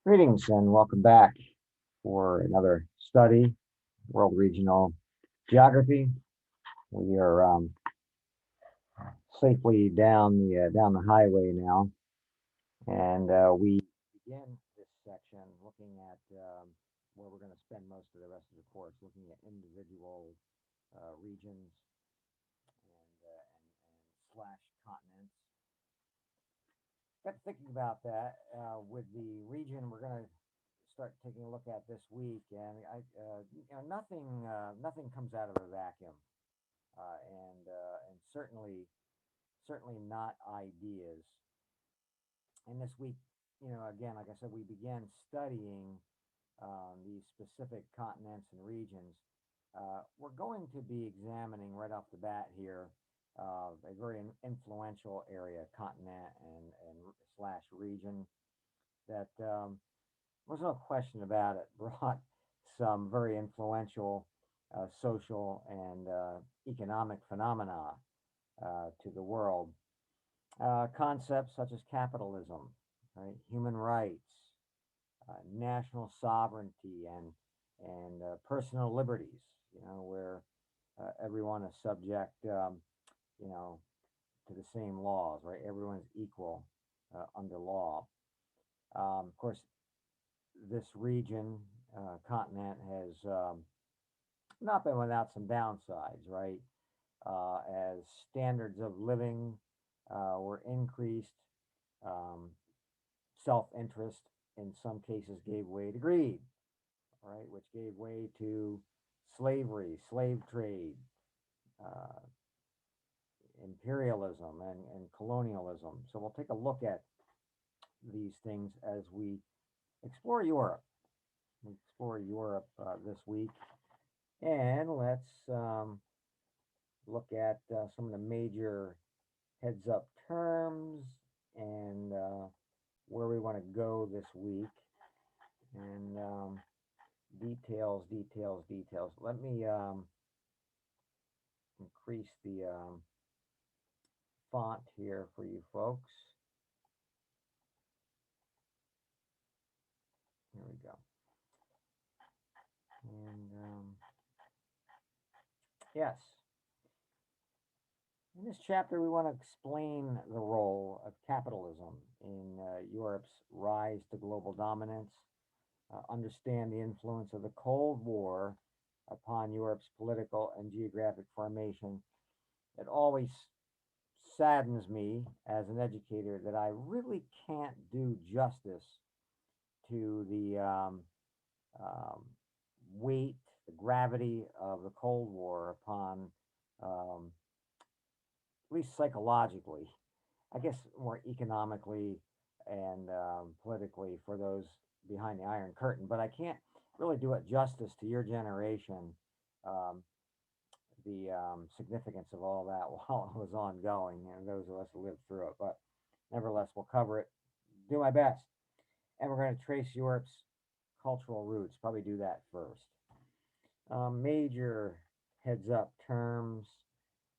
Greetings and welcome back for another study, World Regional Geography. We are safely down the highway now, and we begin this section looking at where we're going to spend most of the rest of the course, looking at individual regions and slash continents. Got thinking about that with the region we're going to start taking a look at this week, and nothing comes out of a vacuum, and certainly not ideas. And this week, again, like I said, we began studying these specific continents and regions. We're going to be examining right off the bat here a very influential area, continent and slash region that there's no question about it, brought some very influential social and economic phenomena to the world. Concepts such as capitalism, right, human rights, national sovereignty, and personal liberties. Where everyone is subject, you know, to the same laws, right? Everyone's equal under law. Of course, this region, continent, has not been without some downsides, right? As standards of living were increased, um, self interest in some cases gave way to greed, right? Which gave way to slavery, slave trade, uh, imperialism, and colonialism. So we'll take a look at these things as we explore Europe. We explore Europe this week. And let's look at some of the major heads up terms and where we want to go this week. And details. Let me increase the font here for you folks. Here we go. And yes, in this chapter, we want to explain the role of capitalism in Europe's rise to global dominance, understand the influence of the Cold War upon Europe's political and geographic formation. It always saddens me as an educator that I really can't do justice to the um, weight, the gravity of the Cold War upon, um, at least psychologically, I guess more economically and politically for those behind the Iron Curtain. But I can't really do it justice to your generation, um, the significance of all that while it was ongoing, and those of us who lived through it. But nevertheless, we'll cover it, do my best. And we're going to trace Europe's cultural roots, probably do that first. Major heads up terms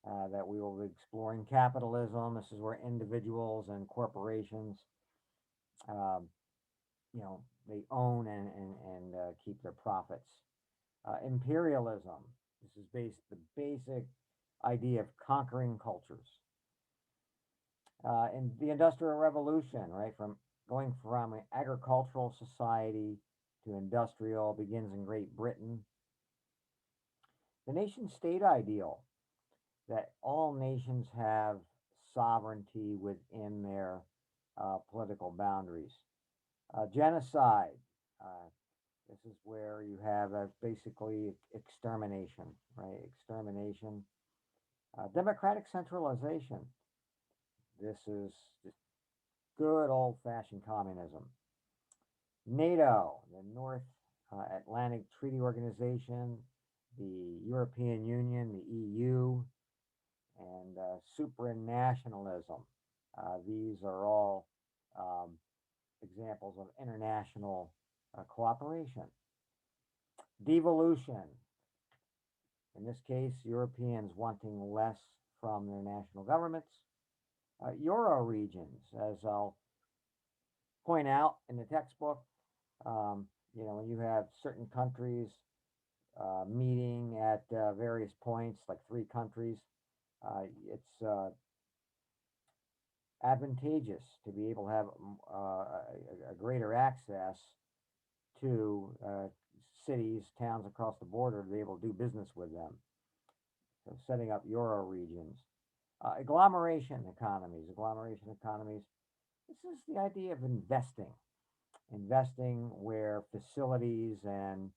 that we will be exploring: capitalism. This is where individuals and corporations, um, they own and keep their profits. Imperialism. This is the basic idea of conquering cultures. And the Industrial Revolution, right, from going from an agricultural society to industrial, begins in Great Britain. The nation state ideal, that all nations have sovereignty within their political boundaries. Genocide. Uh, this is where you have basically extermination, right? Extermination. Democratic centralization. This is just good old fashioned communism. NATO, the North Atlantic Treaty Organization, the European Union, the EU, and supranationalism. These are all um, examples of international cooperation. Devolution, in this case, Europeans wanting less from their national governments. Euro regions, as I'll point out in the textbook, When you have certain countries meeting at various points, like three countries, it's advantageous to be able to have a greater access to cities, towns across the border to be able to do business with them. So setting up euro regions. Agglomeration economies. This is the idea of investing where facilities and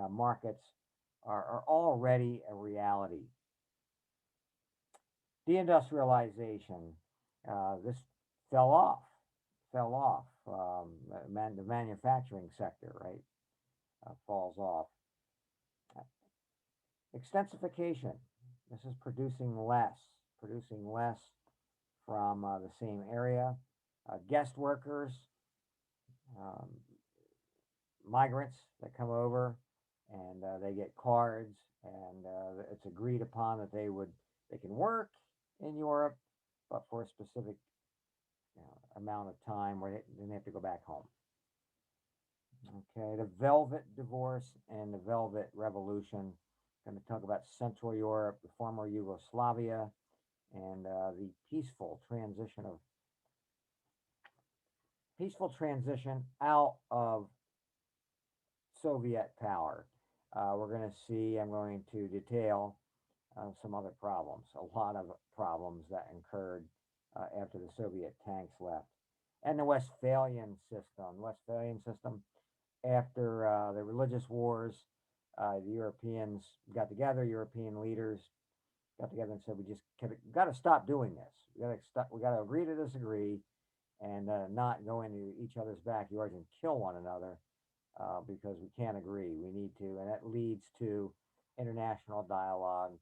markets are already a reality. Deindustrialization, this fell off, fell off. The manufacturing sector, right, falls off. Extensification, this is producing less from the same area. Guest workers, um, migrants that come over, and they get cards, and it's agreed upon that they can work in Europe, but for a specific amount of time where then they have to go back home. Okay, the Velvet Divorce and the Velvet Revolution. Going to talk about Central Europe, the former Yugoslavia, and the peaceful transition out of Soviet power. We're going to see. I'm going to detail some other problems, a lot of problems that occurred after the Soviet tanks left, and the Westphalian system. Westphalian system after the religious wars, the Europeans got together. European leaders got together and said, "We just got to stop doing this. We got to stop. We got to agree to disagree, and not go into each other's backyards and kill one another because we can't agree. We need to," and that leads to international dialogue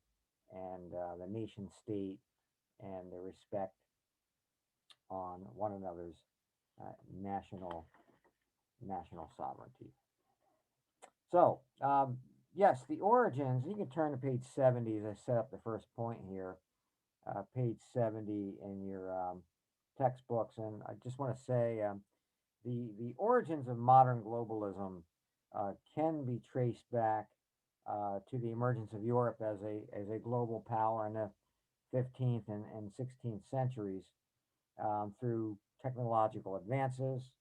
and the nation state and the respect on one another's uh, national national sovereignty. So, yes, the origins. You can turn to page 70 as I set up the first point here. Page 70 in your textbooks, and I just want to say the origins of modern globalism can be traced back to the emergence of Europe as a global power in the 15th and 16th centuries through technological advances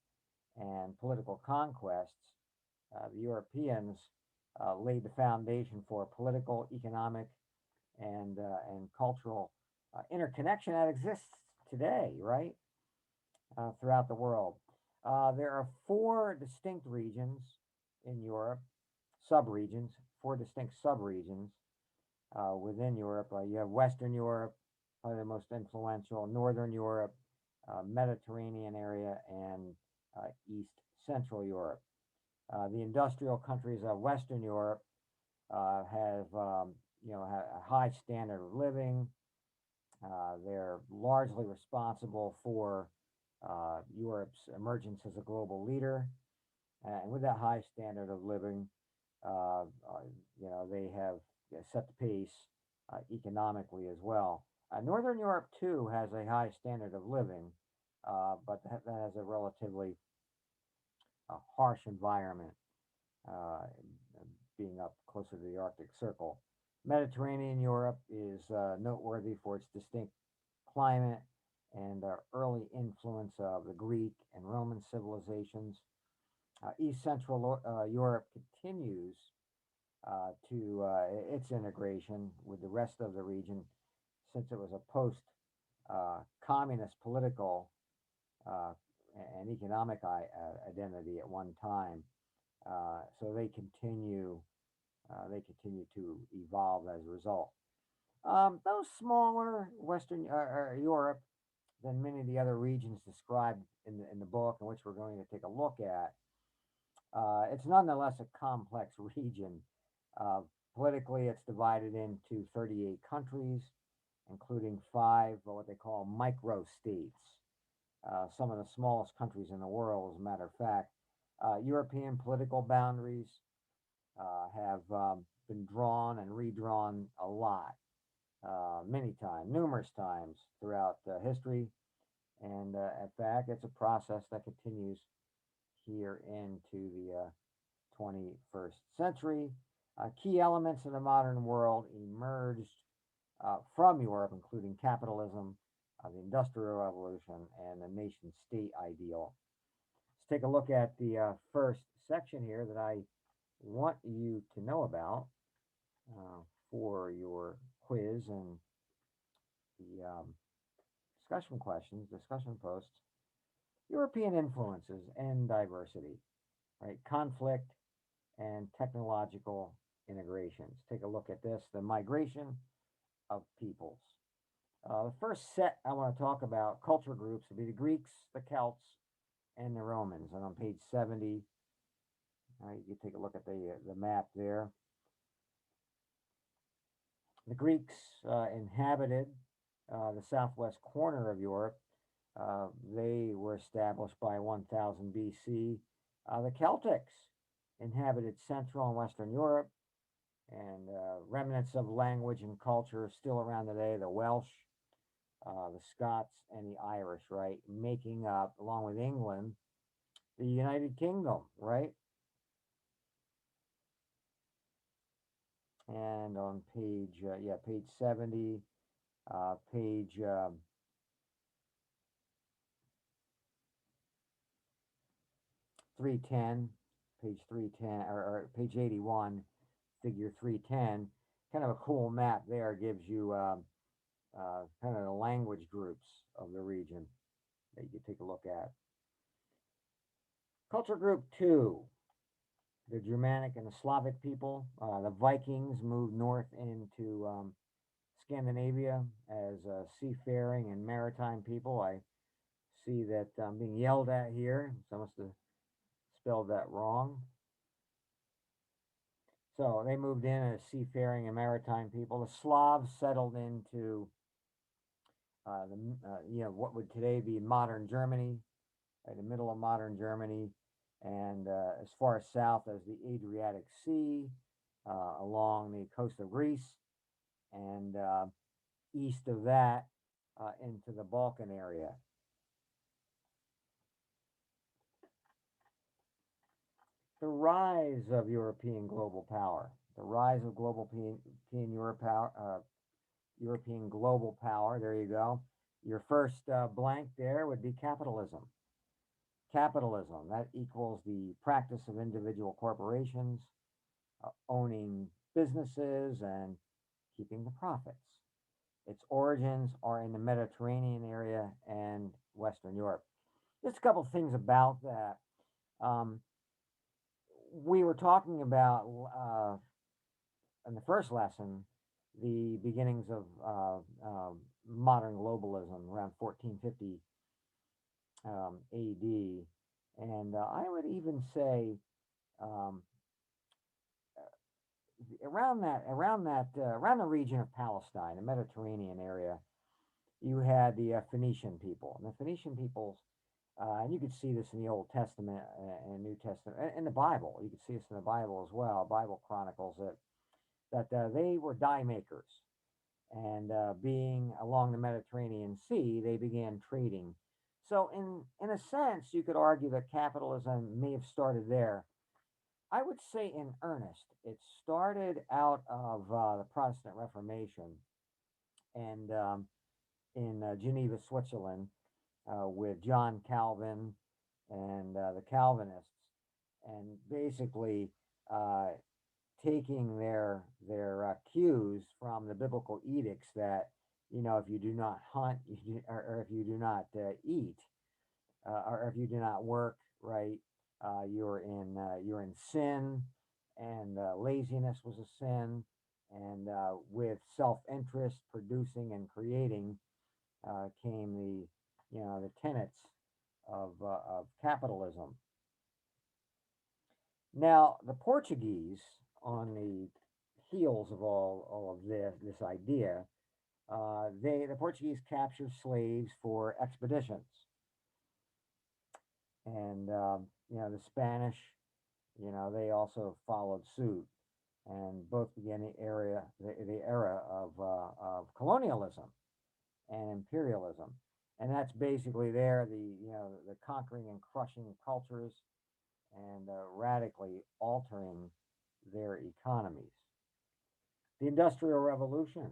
and political conquests. The Europeans laid the foundation for political, economic, and cultural interconnection that exists today, right, throughout the world. There are four distinct regions in Europe, subregions, four distinct subregions within Europe. You have Western Europe, probably the most influential, Northern Europe, Mediterranean area, and East Central Europe. The industrial countries of Western Europe have a high standard of living. They're largely responsible for Europe's emergence as a global leader, and with that high standard of living, uh, uh, they have set the pace economically as well. Northern Europe too has a high standard of living, but that has a relatively harsh environment, uh, being up closer to the Arctic Circle. Mediterranean Europe is noteworthy for its distinct climate and early influence of the Greek and Roman civilizations. East Central Europe continues to its integration with the rest of the region since it was a post communist political uh, and economic identity at one time. So they continue to evolve as a result. Though smaller Western Europe than many of the other regions described in the book, in which we're going to take a look at, it's nonetheless a complex region. Uh, Politically, it's divided into 38 countries, including five what they call micro states, some of the smallest countries in the world, as a matter of fact. European political boundaries have been drawn and redrawn a lot, many times, numerous times throughout history. And in fact, it's a process that continues here into the 21st century. Key elements of the modern world emerged from Europe, including capitalism, the Industrial Revolution, and the nation state ideal. Let's take a look at the first section here that I want you to know about uh, for your quiz and the discussion questions, discussion posts. European influences and diversity, right? Conflict and technological integrations. Take a look at this, the migration of peoples. The first set I want to talk about, culture groups, would be the Greeks, the Celts, and the Romans. And on page 70, you take a look at the map there. The Greeks inhabited the southwest corner of Europe. They were established by 1000 BC. The Celtics inhabited Central and Western Europe, and remnants of language and culture still around today. The Welsh, the Scots, and the Irish, right, making up, along with England, the United Kingdom, right? And on page 70, page 310, page 310, or page 81, figure 310, kind of a cool map there, gives you kind of the language groups of the region that you can take a look at. Culture group 2, the Germanic and the Slavic people. The Vikings moved north into Scandinavia as seafaring and maritime people. I see that I'm being yelled at here, so I must have spelled that wrong. So they moved in as seafaring and maritime people. The Slavs settled into what would today be modern Germany, right, the middle of modern Germany, and as far south as the Adriatic Sea, along the coast of Greece, and east of that into the Balkan area. The rise of European global power. The rise of European global power. There you go. Your first blank there would be capitalism. Capitalism, that equals the practice of individual corporations owning businesses and keeping the profits. Its origins are in the Mediterranean area and Western Europe. Just a couple of things about that. We were talking about in the first lesson the beginnings of modern globalism around 1450 AD, and I would even say um, around the region of Palestine, the Mediterranean area, you had the Phoenician people, and the Phoenician peoples. And you could see this in the Old Testament and New Testament, in the Bible. You could see this in the Bible as well. Bible chronicles that they were dye makers, and being along the Mediterranean Sea, they began trading. So, in a sense, you could argue that capitalism may have started there. I would say, in earnest, it started out of the Protestant Reformation, and in Geneva, Switzerland, with John Calvin and the Calvinists, and basically uh, taking their cues from the biblical edicts that, if you do not hunt, or if you do not eat, or if you do not work, right, you're in sin, and laziness was a sin, and with self-interest, producing and creating, came the tenets of capitalism. Now, the Portuguese, on the heels of all of this idea, the Portuguese captured slaves for expeditions, and the Spanish, they also followed suit, and both began the era of colonialism and imperialism, and that's basically the conquering and crushing cultures and radically altering their economies. The Industrial Revolution.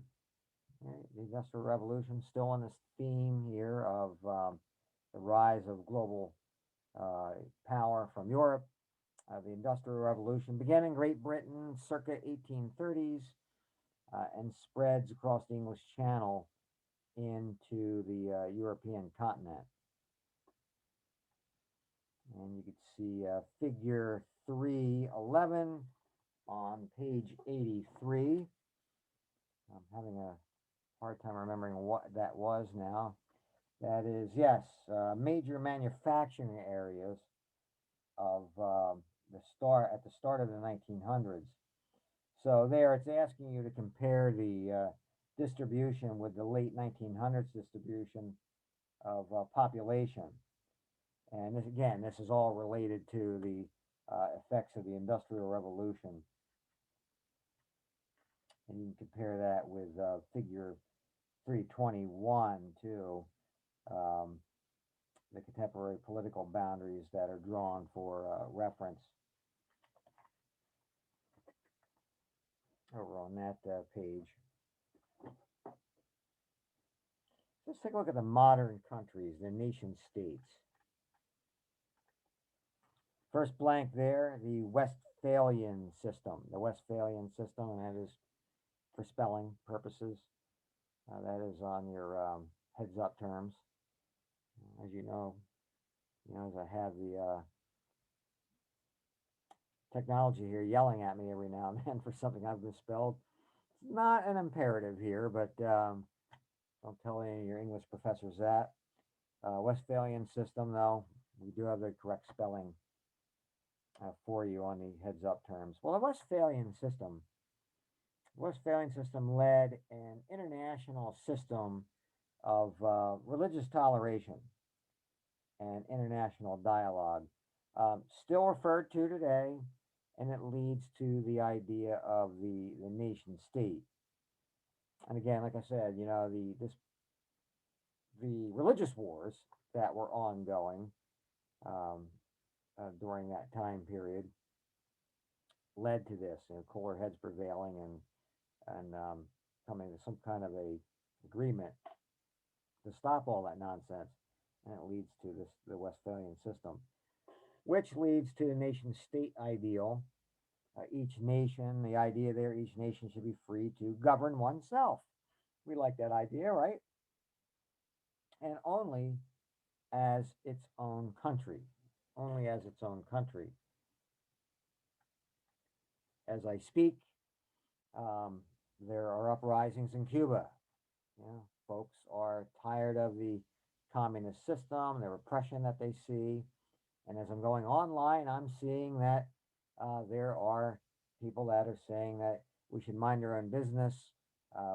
Right? The Industrial Revolution, still on this theme here of the rise of global uh, power from Europe. The Industrial Revolution began in Great Britain circa 1830s and spreads across the English Channel into the European continent. And you can see figure 311 on page 83. I'm having a hard time remembering what that was now. That is, yes, major manufacturing areas of at the start of the 1900s. So there, it's asking you to compare the distribution with the late 1900s distribution of population. And this, again, this is all related to the effects of the Industrial Revolution. And you can compare that with figure 321 too. Um, the contemporary political boundaries that are drawn for reference over on that page. Let's take a look at the modern countries, the nation states. First blank there, the Westphalian system. The Westphalian system, and that is for spelling purposes. That is on your heads up terms. As as I have the technology here yelling at me every now and then for something I've misspelled. It's not an imperative here, but don't tell any of your English professors that. Westphalian system, though, we do have the correct spelling for you on the heads up terms. Well, the Westphalian system led an international system of religious toleration and international dialogue, still referred to today, and it leads to the idea of the nation state. And again, like I said, the religious wars that were ongoing um, during that time period led to this, cooler heads prevailing and coming to some kind of a agreement to stop all that nonsense, and it leads to the Westphalian system, which leads to the nation state ideal. Each nation, the idea there, each nation should be free to govern oneself. We like that idea, right? And only as its own country. Only as its own country. As I speak, um, there are uprisings in Cuba. Folks are tired of the communist system, the repression that they see. And as I'm going online, I'm seeing that there are people that are saying that we should mind our own business,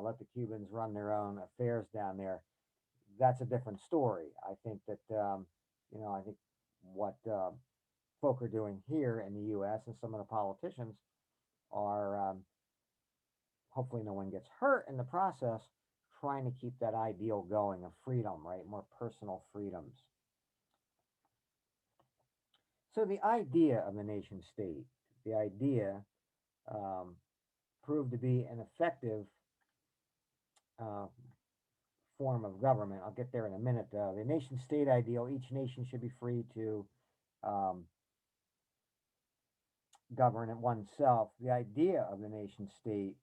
let the Cubans run their own affairs down there. That's a different story. I think that, I think what folk are doing here in the U.S. and some of the politicians are, hopefully no one gets hurt in the process, trying to keep that ideal going of freedom, right? More personal freedoms. So the idea of the nation state, the idea um, proved to be an effective uh, form of government. I'll get there in a minute. The nation state ideal, each nation should be free to um, govern it oneself. The idea of the nation state,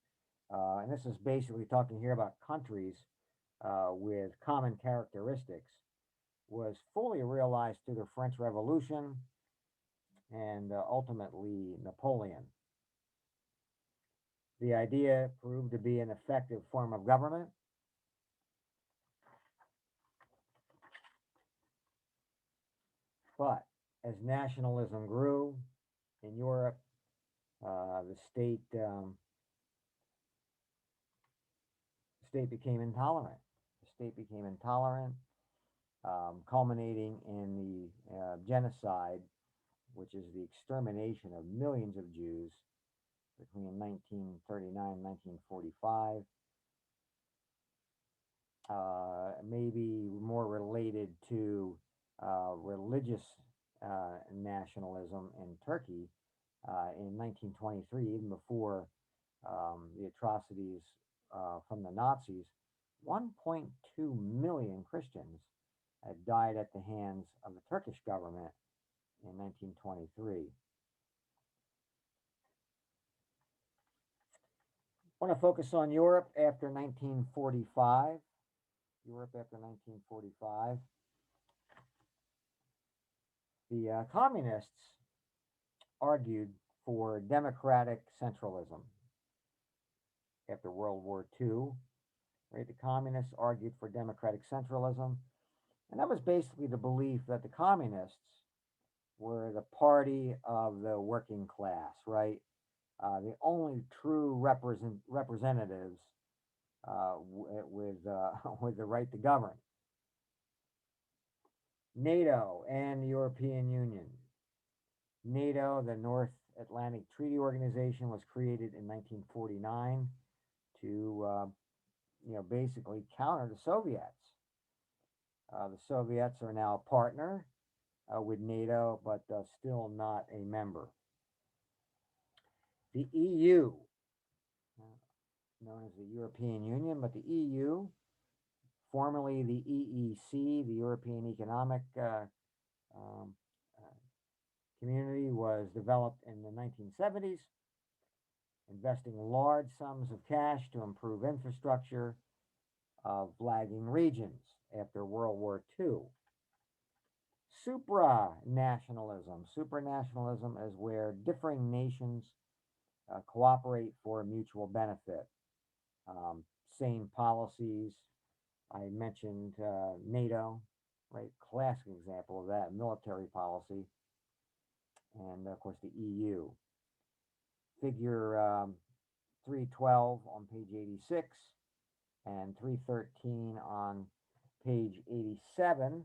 and this is basically talking here about countries with common characteristics, was fully realized through the French Revolution and ultimately Napoleon. The idea proved to be an effective form of government. But as nationalism grew in Europe, the state became intolerant. The state became intolerant, culminating in the genocide, which is the extermination of millions of Jews between 1939 and 1945. Maybe more related to religious nationalism in Turkey in 1923, even before the atrocities from the Nazis. 1.2 million Christians had died at the hands of the Turkish government in 1923. I want to focus on Europe after 1945. Europe after 1945. The communists argued for democratic centralism after World War II. Right, the communists argued for democratic centralism, and that was basically the belief that the communists were the party of the working class, right? The only true representatives with with the right to govern. NATO and the European Union. NATO, the North Atlantic Treaty Organization, was created in 1949 to basically counter the Soviets. The Soviets are now a partner with NATO, but still not a member. The EU, known as the European Union, but the EU, formerly the EEC, the European Economic um, uh, Community, was developed in the 1970s, investing large sums of cash to improve infrastructure of lagging regions after World War II. Supranationalism. Supranationalism is where differing nations cooperate for mutual benefit. Um, Same policies. I mentioned NATO, right? Classic example of that, military policy. And of course, the EU. Figure 312 on page 86 and 313 on page 87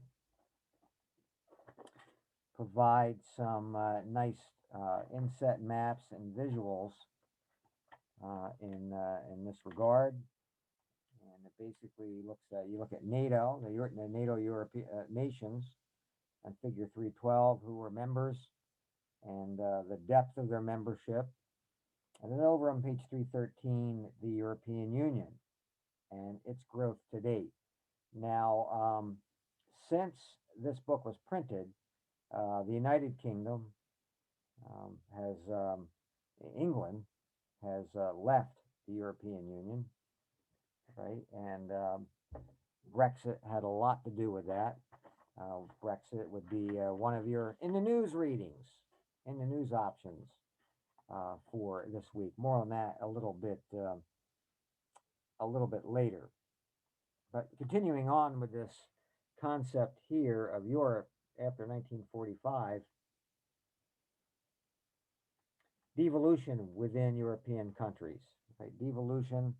provide some nice inset maps and visuals in this regard. And it basically looks at you look at NATO, the NATO European nations, and Figure 312, who were members and the depth of their membership. And then over on page 313, the European Union and its growth to date. Now, since this book was printed, the United Kingdom has, England has left the European Union, right? And Brexit had a lot to do with that. Brexit would be one of your in the news readings, in the news options for this week. More on that a little bit later. But continuing on with this concept here of Europe after 1945, devolution within European countries. Right? Devolution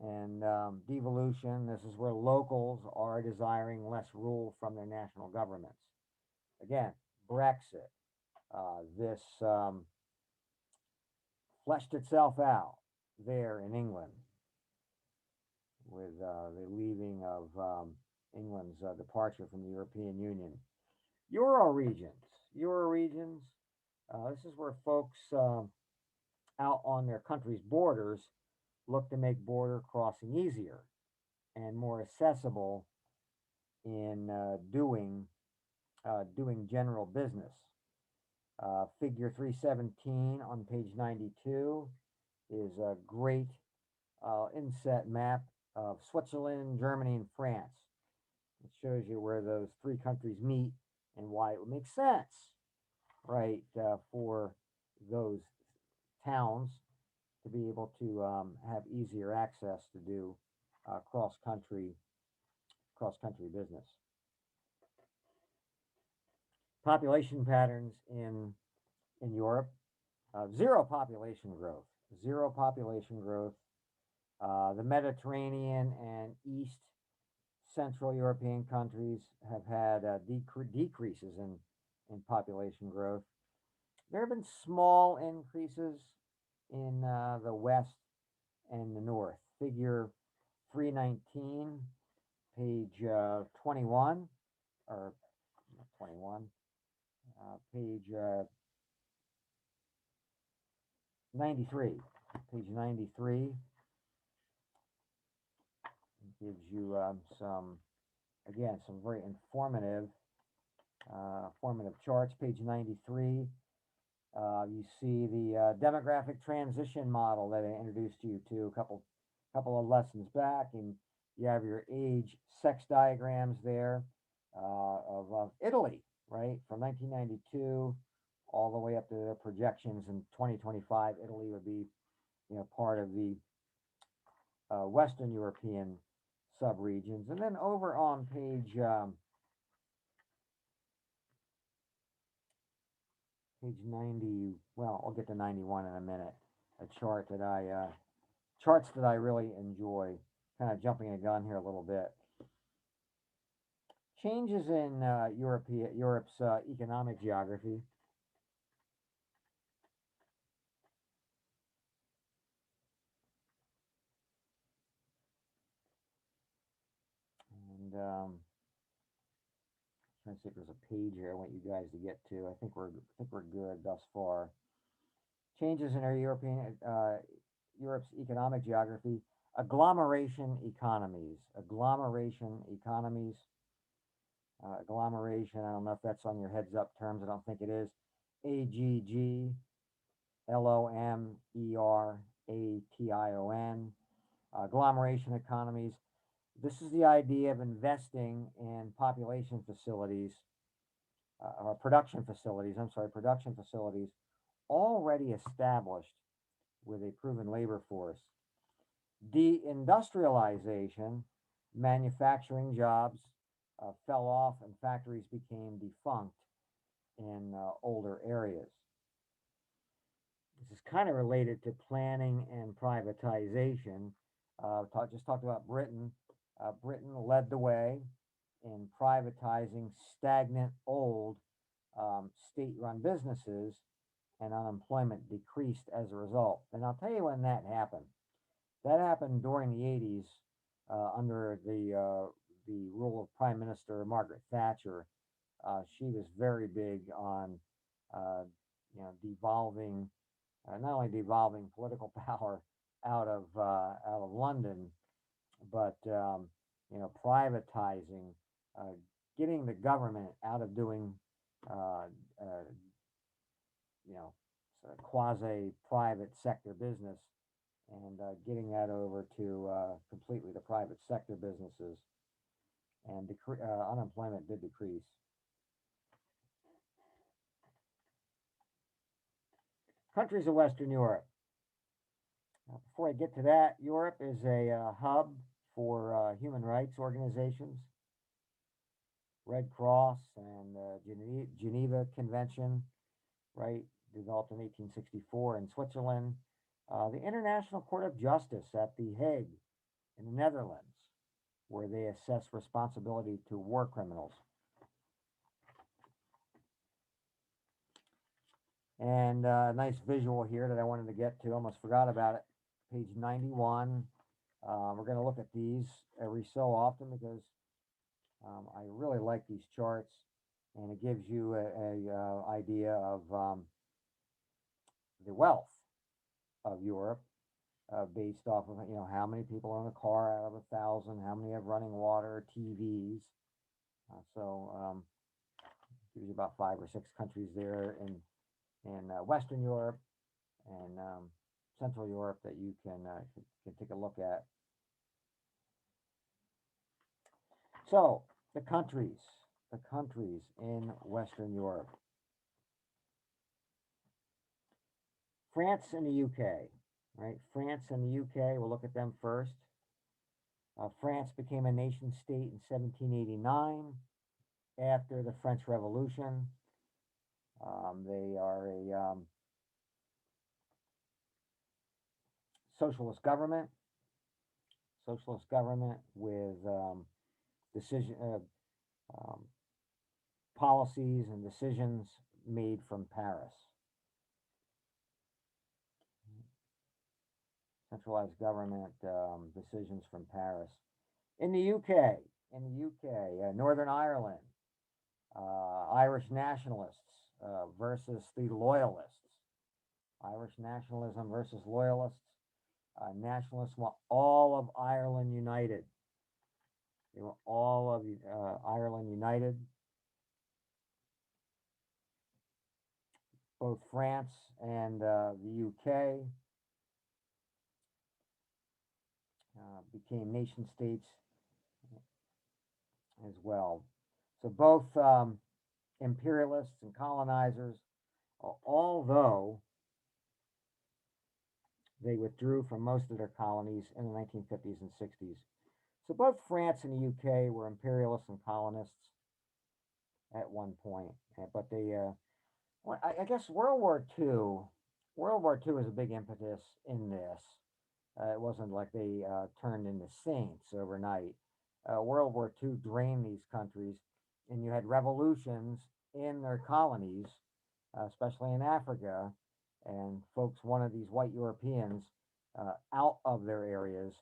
and devolution, this is where locals are desiring less rule from their national governments. Again, Brexit, this fleshed itself out there in England with the leaving of England's departure from the European Union. Euro regions. Euro regions. This is where folks out on their country's borders look to make border crossing easier and more accessible in doing general business. Figure 317 on page 92 is a great inset map of Switzerland, Germany, and France. It shows you where those three countries meet and why it would make sense, right, for those towns to be able to have easier access to do cross country business. Population patterns in Europe: zero population growth, zero population growth. The Mediterranean and East Central European countries have had decreases in population growth. There have been small increases in the West and the North. Figure 319, page 21, or 21. Page 93. Page 93 gives you again, some very informative charts. Page 93, you see the demographic transition model that I introduced you to a couple of lessons back, and you have your age sex diagrams there of Italy, right, from 1992 all the way up to their projections in 2025. Italy would be, part of the Western European subregions, and then over on page 90. Well, I'll get to 91 in a minute. A charts that I really enjoy. Kind of jumping a gun here a little bit. Changes in Europe's economic geography. And trying to see if there's a page here I want you guys to get to. I think we're good thus far. Changes in our Europe's economic geography. Agglomeration. I don't know if that's on your heads up terms. I don't think it is. Agglomeration. Agglomeration economies. This is the idea of investing in population facilities, or production facilities. I'm sorry, production facilities already established with a proven labor force. Deindustrialization, manufacturing jobs fell off and factories became defunct in older areas. This is kind of related to planning and privatization. Just talked about Britain. Britain led the way in privatizing stagnant old state run businesses, and unemployment decreased as a result. And I'll tell you when that happened. That happened during the 80s under the rule of Prime Minister Margaret Thatcher. She was very big on uh, devolving, not only devolving political power out of London, but privatizing, uh, getting the government out of doing uh, uh, you know quasi private sector business, and getting that over to completely the private sector businesses, and unemployment did decrease. Countries of Western Europe. Before I get to that, Europe is a hub for human rights organizations. Red Cross and Geneva Convention, right, developed in 1864 in Switzerland. The International Court of Justice at The Hague in the Netherlands, where they assess responsibility to war criminals. And a nice visual here that I wanted to get to, almost forgot about it. Page 91. We're going to look at these every so often because I really like these charts, and it gives you a idea of the wealth of Europe, based off of how many people own a car out of 1,000, how many have running water, TVs. So gives you about 5 or 6 countries there in Western Europe and Central Europe that you can take a look at. So the countries in Western Europe. France and the UK, right? France and the UK, we'll look at them first. France became a nation state in 1789 after the French Revolution. They are a socialist government, with decision um, policies and decisions made from Paris. Centralized government, decisions from Paris. In the UK, Northern Ireland, Irish nationalists, versus the loyalists. Irish nationalism versus loyalists. Nationalists want all of Ireland united. They want all of Ireland united. Both France and the UK became nation states as well. So both imperialists and colonizers, although they withdrew from most of their colonies in the 1950s and 60s. So both France and the UK were imperialists and colonists at one point, but they, I guess World War II is a big impetus in this. It wasn't like they turned into saints overnight. World War II drained these countries, and you had revolutions in their colonies, especially in Africa, and folks wanted these white Europeans out of their areas.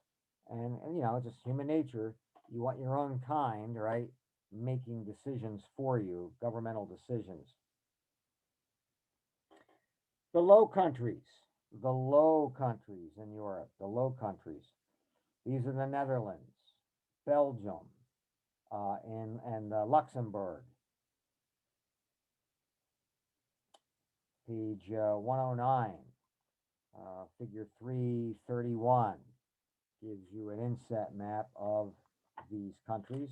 And, you know, it's just human nature. You want your own kind, right? Making decisions for you, governmental decisions. The Low Countries in Europe, the Low Countries. These are the Netherlands, Belgium, and Luxembourg. Page 109, figure 331 gives you an inset map of these countries.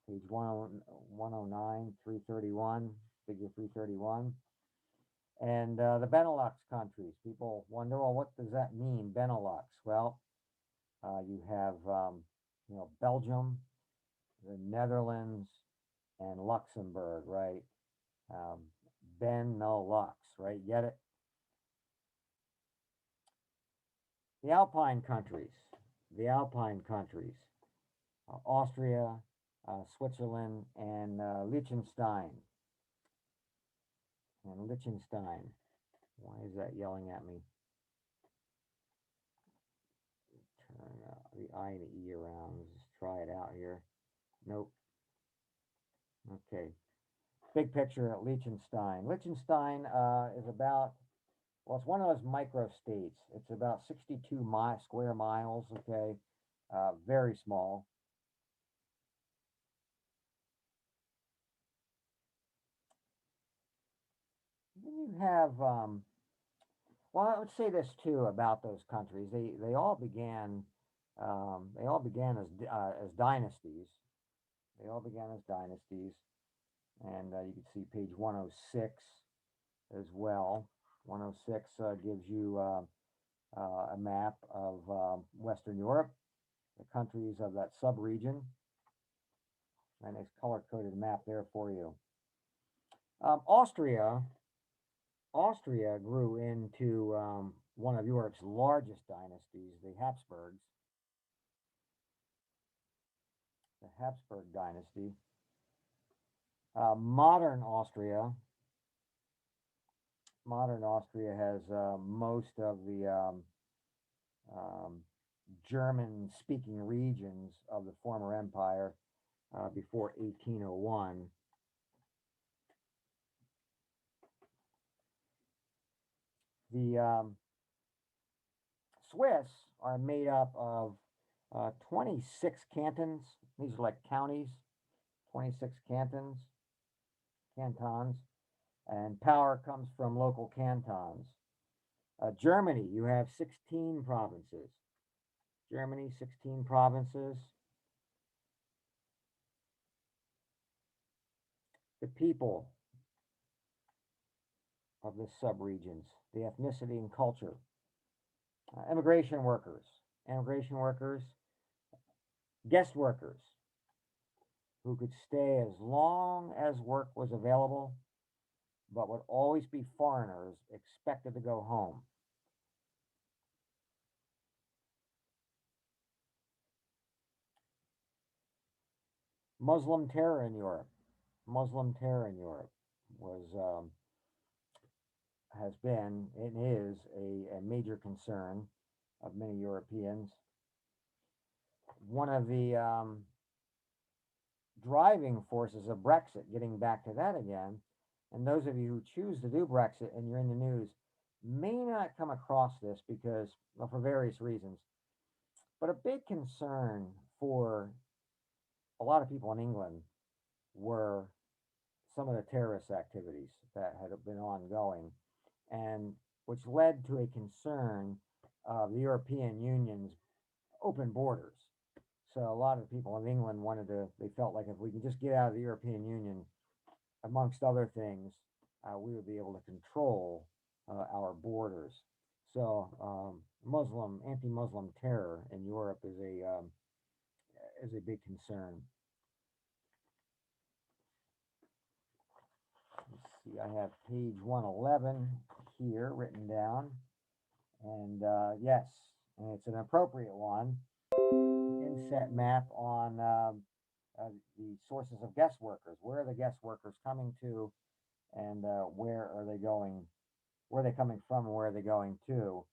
Page 109, 331, figure 331. And the Benelux countries. People wonder, well, what does that mean, Benelux? Well, you have, Belgium, the Netherlands, and Luxembourg, right? Um, Benelux, right? Get it? The Alpine countries. The Alpine countries. Austria, Switzerland, and Liechtenstein. And Liechtenstein. Why is that yelling at me? Turn the I and the E around. Let's just try it out here. Nope. Okay. Big picture at Liechtenstein. Liechtenstein is about, well, it's one of those micro-states. It's about 62 square miles, okay? Very small. Then you have, well, I would say this too about those countries. They all began, as dynasties. They all began as dynasties, and you can see page 106 as well. 106 gives you a map of Western Europe, the countries of that sub-region, and it's color-coded map there for you. Austria grew into one of Europe's largest dynasties, the Habsburg dynasty. Modern Austria has most of the German-speaking regions of the former empire before 1801. The Swiss are made up of 26 cantons. These are like counties, 26 cantons, and power comes from local cantons. Germany, you have 16 provinces. Germany, 16 provinces. The people of the subregions, the ethnicity and culture. Immigration workers, guest workers who could stay as long as work was available, but would always be foreigners expected to go home. Muslim terror in Europe. Muslim terror in Europe was has been and is a major concern of many Europeans. One of the driving forces of Brexit, getting back to that again, And those of you who choose to do Brexit and you're in the news may not come across this because, well, for various reasons. But a big concern for a lot of people in England were some of the terrorist activities that had been ongoing, and which led to a concern of the European Union's open borders. So a lot of people in England they felt like if we can just get out of the European Union, amongst other things, we would be able to control our borders. So anti-Muslim terror in Europe is a big concern. Let's see, I have page 111 here written down, and yes, and it's an appropriate one. Inset map on the sources of guest workers. Where are the guest workers coming to, and where are they going? Where are they coming from, and where are they going to?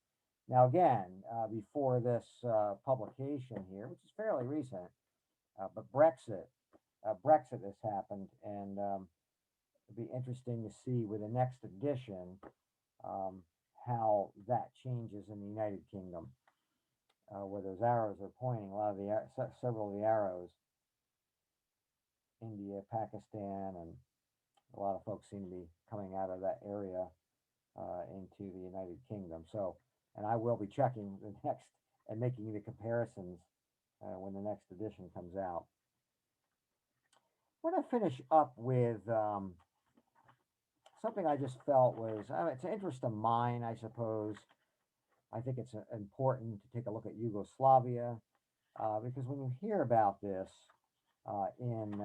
Now, again, before this publication here, which is fairly recent, but Brexit has happened, and it'll be interesting to see with the next edition um, how that changes in the United Kingdom, where those arrows are pointing. A lot of several of the arrows, India, Pakistan, and a lot of folks seem to be coming out of that area into the United Kingdom. So, and I will be checking the next and making the comparisons when the next edition comes out. I want to finish up with something I just felt was it's an interest of mine, I suppose. I think it's important to take a look at Yugoslavia because when you hear about this in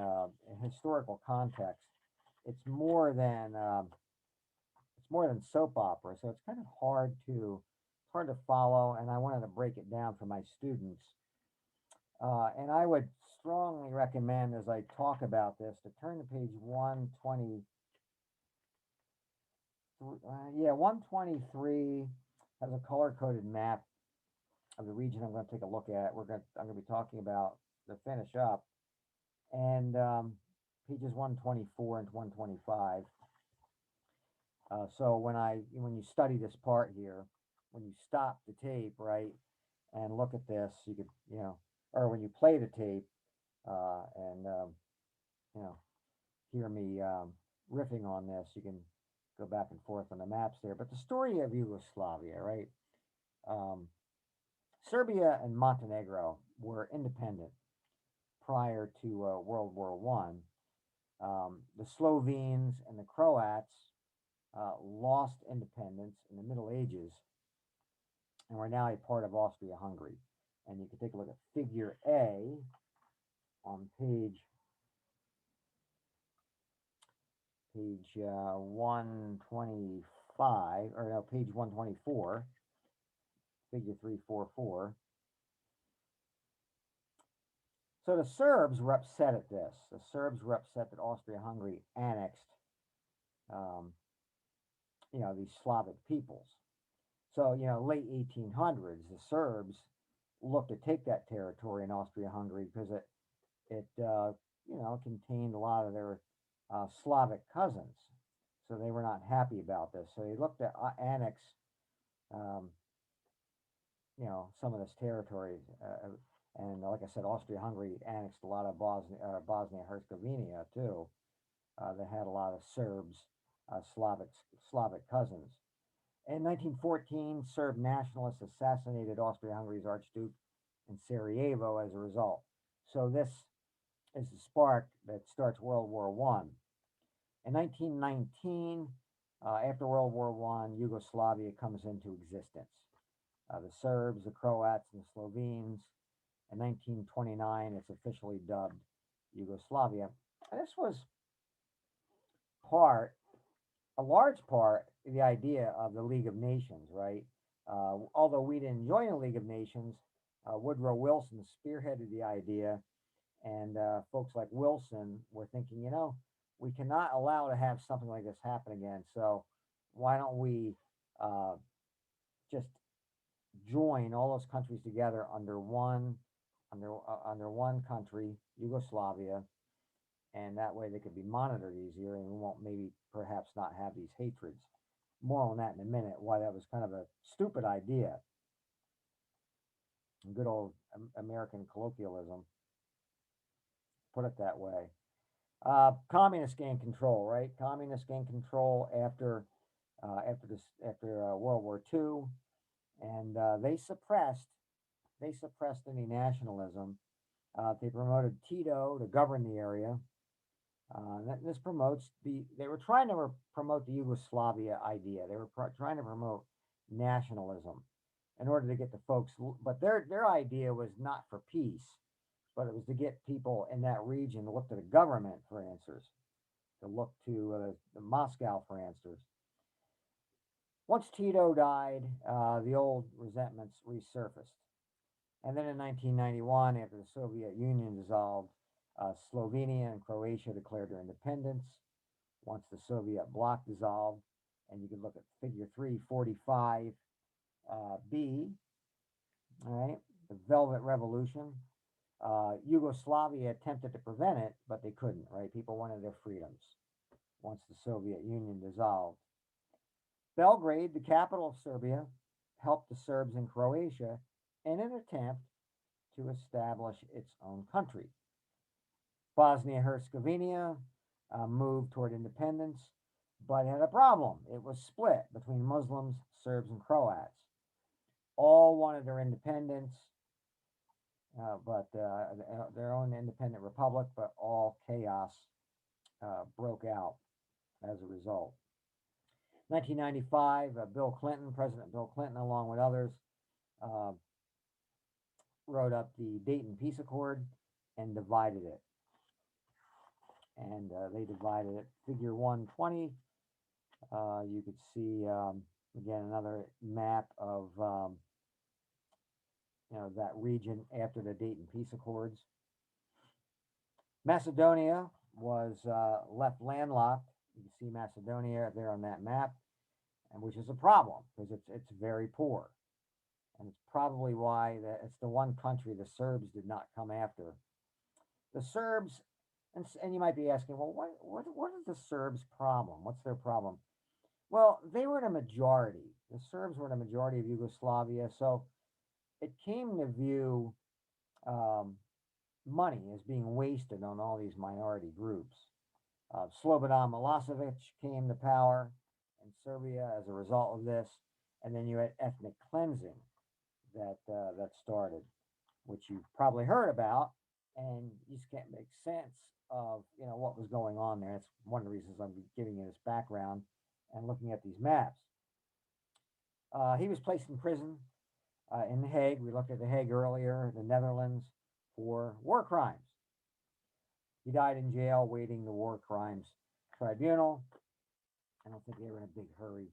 historical context, it's more than soap opera. So it's kind of hard to follow, and I wanted to break it down for my students. And I would strongly recommend, as I talk about this, to turn to page 120. Yeah, 123 has a color-coded map of the region I'm going to take a look at. I'm going to be talking about to finish up, and pages 124 and 125. So when you study this part here, when you stop the tape, right, and look at this, you could, or when you play the tape, and you know, hear me riffing on this, you can go back and forth on the maps there. But the story of Yugoslavia, right? Um, Serbia and Montenegro were independent prior to World War One. The Slovenes and the Croats lost independence in the Middle Ages and were now a part of Austria-Hungary. And you can take a look at Figure A on page 125, or no, page 124, Figure 344. So the Serbs were upset at this. The Serbs were upset that Austria-Hungary annexed, um, these Slavic peoples. So, late 1800s, the Serbs looked to take that territory in Austria-Hungary because it contained a lot of their Slavic cousins. So they were not happy about this. So they looked to annex, um, some of this territory. And like I said, Austria-Hungary annexed a lot of Bosnia-Herzegovina too. They had a lot of Serbs, Slavic cousins. In 1914, Serb nationalists assassinated Austria-Hungary's Archduke in Sarajevo as a result. So this is the spark that starts World War One. In 1919, after World War One, Yugoslavia comes into existence. The Serbs, the Croats, and the Slovenes. In 1929, it's officially dubbed Yugoslavia. And this was a large part, the idea of the League of Nations, right? Although we didn't join the League of Nations, Woodrow Wilson spearheaded the idea, and folks like Wilson were thinking, we cannot allow to have something like this happen again. So why don't we just join all those countries together under one country, Yugoslavia, and that way they could be monitored easier, and we won't maybe perhaps not have these hatreds. More on that in a minute. Why that was kind of a stupid idea. Good old American colloquialism, put it that way. Communists gained control, right? Communists gained control after World War II, and they suppressed any nationalism. They promoted Tito to govern the area. This promotes they were trying to promote the Yugoslavia idea. They were trying to promote nationalism in order to get the folks, but their idea was not for peace, but it was to get people in that region to look to the government for answers, to look to the Moscow for answers. Once Tito died, the old resentments resurfaced. And then in 1991, after the Soviet Union dissolved, Slovenia and Croatia declared their independence. Once the Soviet bloc dissolved, and you can look at figure 345 B, all right, the Velvet Revolution. Yugoslavia attempted to prevent it, but they couldn't, right? People wanted their freedoms once the Soviet Union dissolved. Belgrade, the capital of Serbia, helped the Serbs in Croatia in an attempt to establish its own country. Bosnia-Herzegovina moved toward independence, but had a problem. It was split between Muslims, Serbs, and Croats. All wanted their independence, but their own independent republic, but all chaos broke out as a result. 1995, President Bill Clinton, along with others, uh, wrote up the Dayton Peace Accord and divided it. And they divided it. Figure 120, you could see, again, another map of that region after the Dayton Peace Accords. Macedonia was left landlocked. You can see Macedonia there on that map, and which is a problem because it's very poor, and it's probably why it's the one country the Serbs did not come after. The Serbs, and you might be asking, well, what is the Serbs' problem? What's their problem? Well, they were in a majority. The Serbs were in a majority of Yugoslavia, so it came to view money as being wasted on all these minority groups. Slobodan Milosevic came to power in Serbia as a result of this, and then you had ethnic cleansing that started, which you've probably heard about, and you just can't make sense of what was going on there. That's one of the reasons I'm giving you this background and looking at these maps. He was placed in prison in The Hague. We looked at The Hague earlier, the Netherlands, for war crimes. He died in jail waiting the War Crimes Tribunal. I don't think they were in a big hurry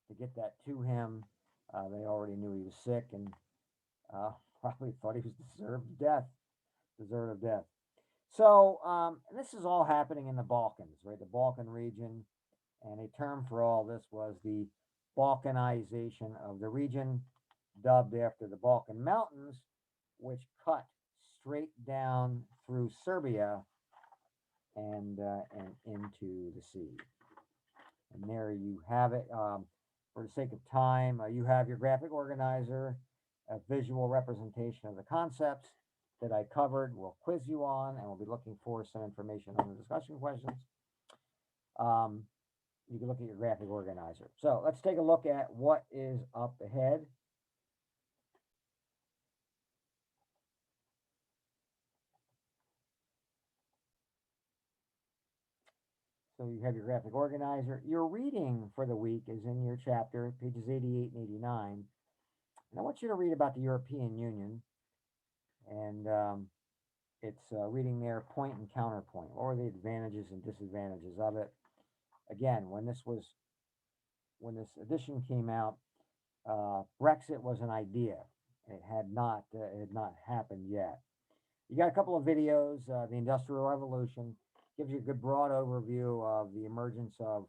to get that to him. They already knew he was sick and probably thought he was deserved of death. So this is all happening in the Balkans, right? The Balkan region, and a term for all this was the Balkanization of the region, dubbed after the Balkan Mountains, which cut straight down through Serbia and into the sea. And there you have it. For the sake of time, you have your graphic organizer, a visual representation of the concepts that I covered. We'll quiz you on, and we'll be looking for some information on the discussion questions. You can look at your graphic organizer. So let's take a look at what is up ahead. So you have your graphic organizer. Your reading for the week is in your chapter, pages 88 and 89. And I want you to read about the European Union. And it's reading their point and counterpoint. What were the advantages and disadvantages of it? Again, when this edition came out, Brexit was an idea. It had not happened yet. You got a couple of videos. The Industrial Revolution gives you a good broad overview of the emergence of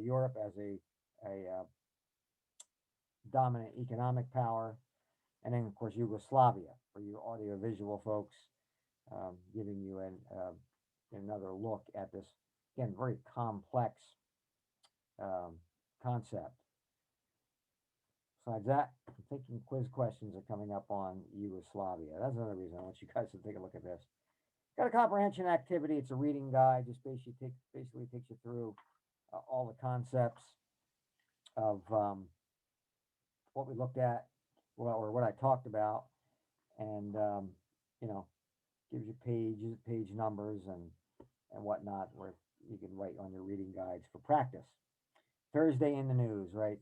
Europe as a dominant economic power, and then of course Yugoslavia for you audiovisual folks, giving you another look at this, again, very complex um, concept. Besides that, I'm thinking quiz questions are coming up on Yugoslavia. That's another reason I want you guys to take a look at this. Got a comprehension activity. It's a reading guide. Just basically takes you through all the concepts of what we looked at, well, or what I talked about, and you know, gives you page numbers, and whatnot, where you can write on your reading guides for practice. Thursday in the news, right?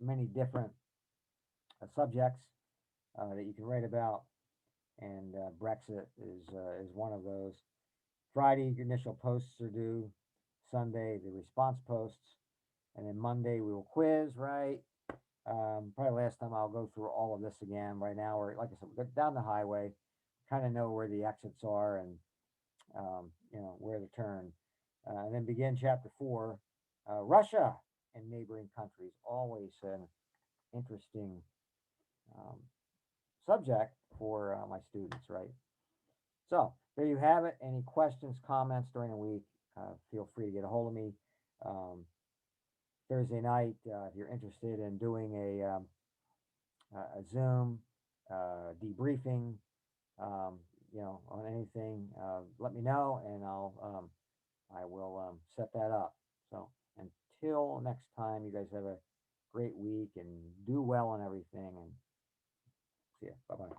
Many different subjects that you can write about, and Brexit is one of those. Friday, your initial posts are due. Sunday, the response posts, and then Monday we will quiz, right? Probably last time I'll go through all of this again. Right now, we're, like I said, we go down the highway, kind of know where the exits are, and where to turn, and then begin chapter 4. Russia and neighboring countries, always an interesting um, subject for my students, right? So there you have it. Any questions, comments during the week? Feel free to get a hold of me. Um, Thursday night, if you're interested in doing a Zoom debriefing, um, on anything, let me know, and I will set that up. So until next time, you guys have a great week and do well on everything. And see ya. Bye bye.